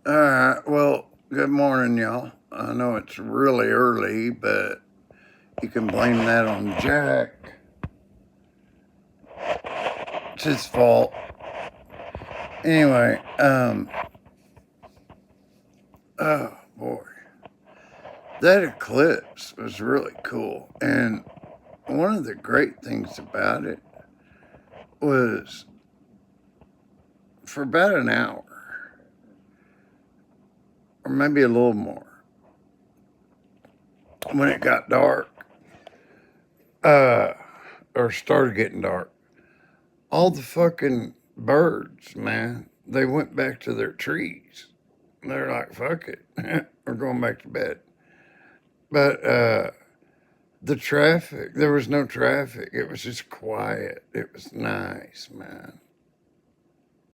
All right. Well, good morning, y'all. I know it's really early, but you can blame that on Jack. It's his fault. Anyway, oh boy, that eclipse was really cool. And one of the great things about it was for about an hour, or maybe a little more, when it got dark, uh, or started getting dark, all the fucking birds, man, they went back to their trees. They're like, fuck it, we're going back to bed. But the traffic, there was no traffic. It was just quiet. It was nice, man.